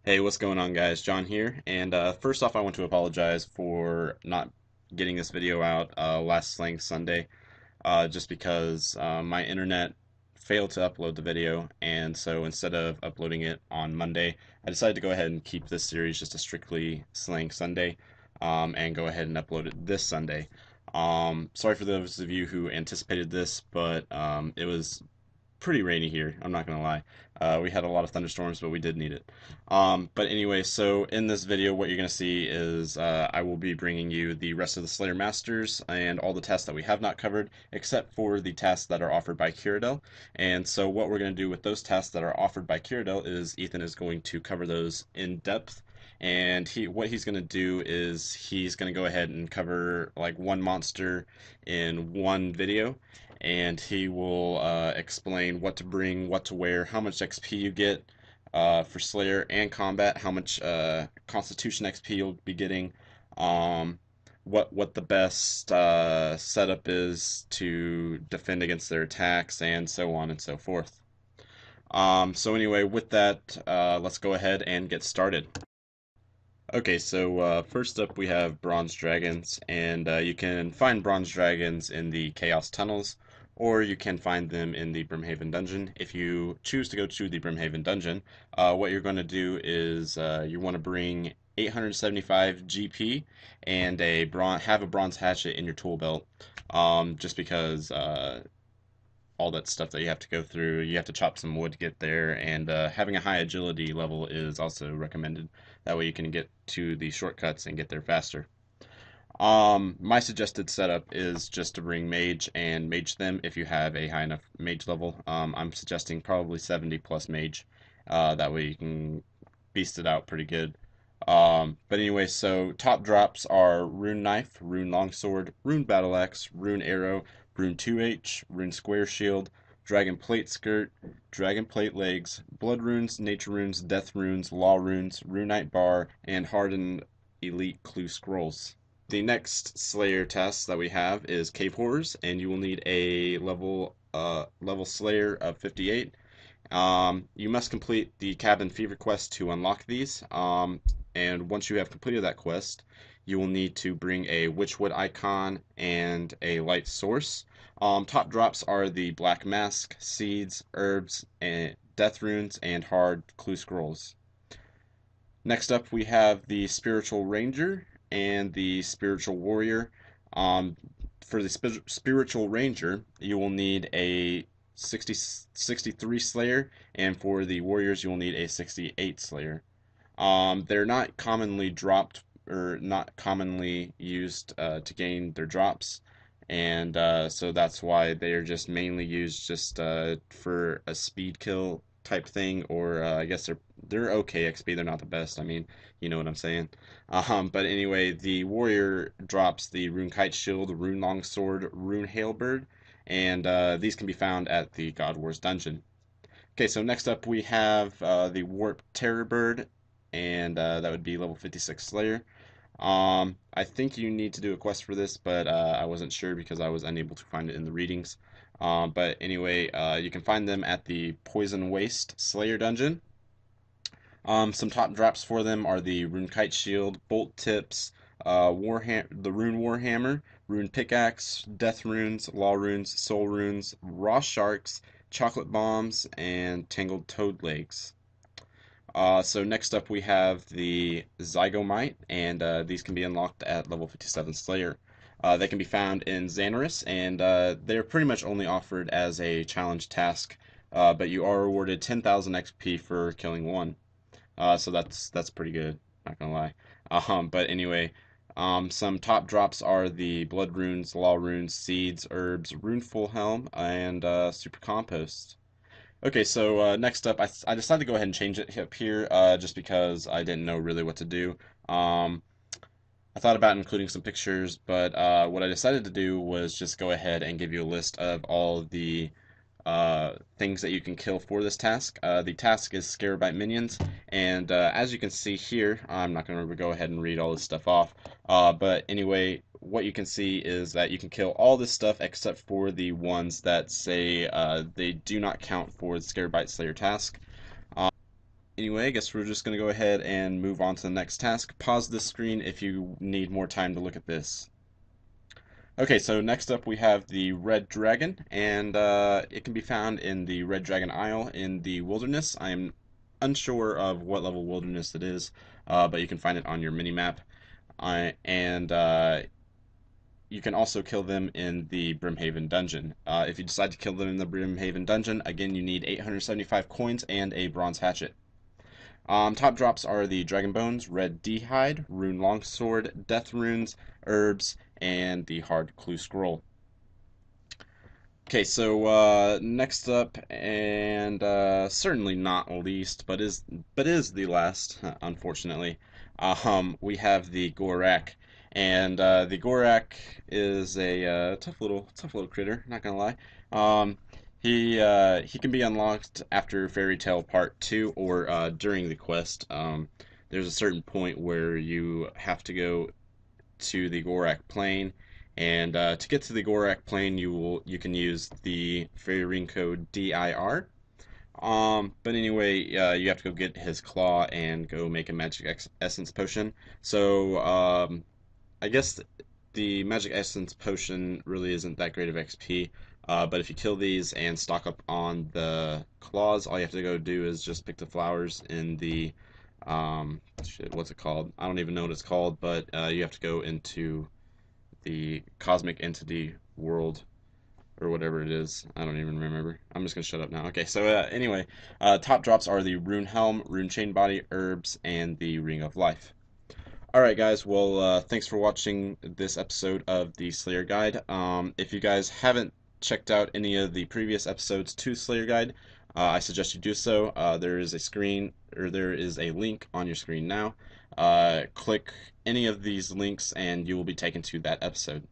Hey, what's going on, guys? John here. And first off, I want to apologize for not getting this video out last Slang Sunday, just because my internet failed to upload the video. And so instead of uploading it on Monday, I decided to go ahead and keep this series just a strictly Slang Sunday, and go ahead and upload it this Sunday. Sorry for those of you who anticipated this, but it was pretty rainy here. I'm not gonna lie. We had a lot of thunderstorms, but we did need it. But anyway, so in this video, what you're gonna see is I will be bringing you the rest of the Slayer Masters and all the tasks that we have not covered, except for the tasks that are offered by Kuradel. And so what we're gonna do with those tasks that are offered by Kuradel is Ethan is going to cover those in depth. And what he's gonna do is he's gonna go ahead and cover like one monster in one video, and he will explain what to bring, what to wear, how much XP you get for Slayer and combat, how much Constitution XP you'll be getting, um, what the best setup is to defend against their attacks, and so on and so forth. So anyway, with that, let's go ahead and get started. Okay, so first up we have bronze dragons, and you can find bronze dragons in the Chaos Tunnels, or you can find them in the Brimhaven Dungeon. If you choose to go to the Brimhaven Dungeon, what you're going to do is you want to bring 875 GP and have a bronze hatchet in your tool belt, just because all that stuff that you have to go through. You have to chop some wood to get there, and having a high agility level is also recommended. That way you can get to the shortcuts and get there faster. My suggested setup is just to bring mage and mage them if you have a high enough mage level. I'm suggesting probably 70 plus mage. That way you can beast it out pretty good. But anyway, so top drops are Rune Knife, Rune Longsword, Rune Battle Axe, Rune Arrow, Rune 2H, Rune Square Shield, Dragon Plate Skirt, Dragon Plate Legs, Blood Runes, Nature Runes, Death Runes, Law Runes, Runite Bar, and Hardened Elite Clue Scrolls. The next Slayer test that we have is Cave Horrors, and you will need a level Slayer of 58. You must complete the Cabin Fever quest to unlock these. And once you have completed that quest, you will need to bring a Witchwood icon and a light source. Top drops are the Black Mask, Seeds, Herbs, and Death Runes, and Hard Clue Scrolls. Next up, we have the Spiritual Ranger and the Spiritual Warrior. Um, for the Spiritual Ranger, you will need a 63 Slayer, and for the Warriors, you will need a 68 Slayer. They're not commonly dropped or not commonly used to gain their drops, and so that's why they're just mainly used just for a speed kill type thing, or I guess they're okay XP. They're not the best. I mean, you know what I'm saying. But anyway, the warrior drops the rune kite shield, rune longsword, rune hailbird, and these can be found at the God Wars dungeon. Okay, so next up we have the warp Terrorbird, and that would be level 56 Slayer. I think you need to do a quest for this, but I wasn't sure because I was unable to find it in the readings. But anyway, you can find them at the Poison Waste Slayer dungeon. Some top drops for them are the Rune Kite Shield, Bolt Tips, the Rune Warhammer, Rune Pickaxe, Death Runes, Law Runes, Soul Runes, Raw Sharks, Chocolate Bombs, and Tangled Toad Legs. So next up we have the Zygomite, and these can be unlocked at level 57 Slayer. They can be found in Xanaris, and they're pretty much only offered as a challenge task, but you are awarded 10,000 XP for killing one. So that's pretty good, not gonna lie. But anyway, some top drops are the Blood Runes, Law Runes, Seeds, Herbs, Runeful Helm, and Super Compost. Okay, so next up, I decided to go ahead and change it up here just because I didn't know really what to do. Um, I thought about including some pictures, but what I decided to do was just go ahead and give you a list of all the things that you can kill for this task. The task is Scarabite minions, and as you can see here, I'm not going to go ahead and read all this stuff off, but anyway, what you can see is that you can kill all this stuff except for the ones that say they do not count for the Scarabite Slayer task. Anyway, I guess we're just going to go ahead and move on to the next task. Pause this screen if you need more time to look at this. Okay, so next up we have the Red Dragon, and it can be found in the Red Dragon Isle in the wilderness. I am unsure of what level wilderness it is, but you can find it on your mini map. And you can also kill them in the Brimhaven dungeon. If you decide to kill them in the Brimhaven dungeon, again you need 875 coins and a bronze hatchet. Top drops are the Dragon Bones, Red D-Hide, Rune Longsword, Death Runes, Herbs, and the Hard Clue Scroll. Okay, so next up, and certainly not least, but is the last, unfortunately. We have the Gorak, and the Gorak is a tough little critter. Not gonna lie. He can be unlocked after Fairytale Part 2 or during the quest. There's a certain point where you have to go to the Gorak Plain, and to get to the Gorak Plain, you can use the fairy ring code DIR. But anyway, you have to go get his claw and go make a magic essence potion. So I guess the magic essence potion really isn't that great of XP. But if you kill these and stock up on the claws, all you have to go do is just pick the flowers in the shit, what's it called? I don't even know what it's called, but you have to go into the cosmic entity world or whatever it is. I don't even remember. I'm just gonna shut up now. Okay, so anyway, top drops are the Rune Helm, Rune Chain Body, Herbs, and the Ring of Life. Alright guys, well thanks for watching this episode of the Slayer Guide. If you guys haven't checked out any of the previous episodes to Slayer Guide, I suggest you do so. There is a link on your screen now. Click any of these links and you will be taken to that episode.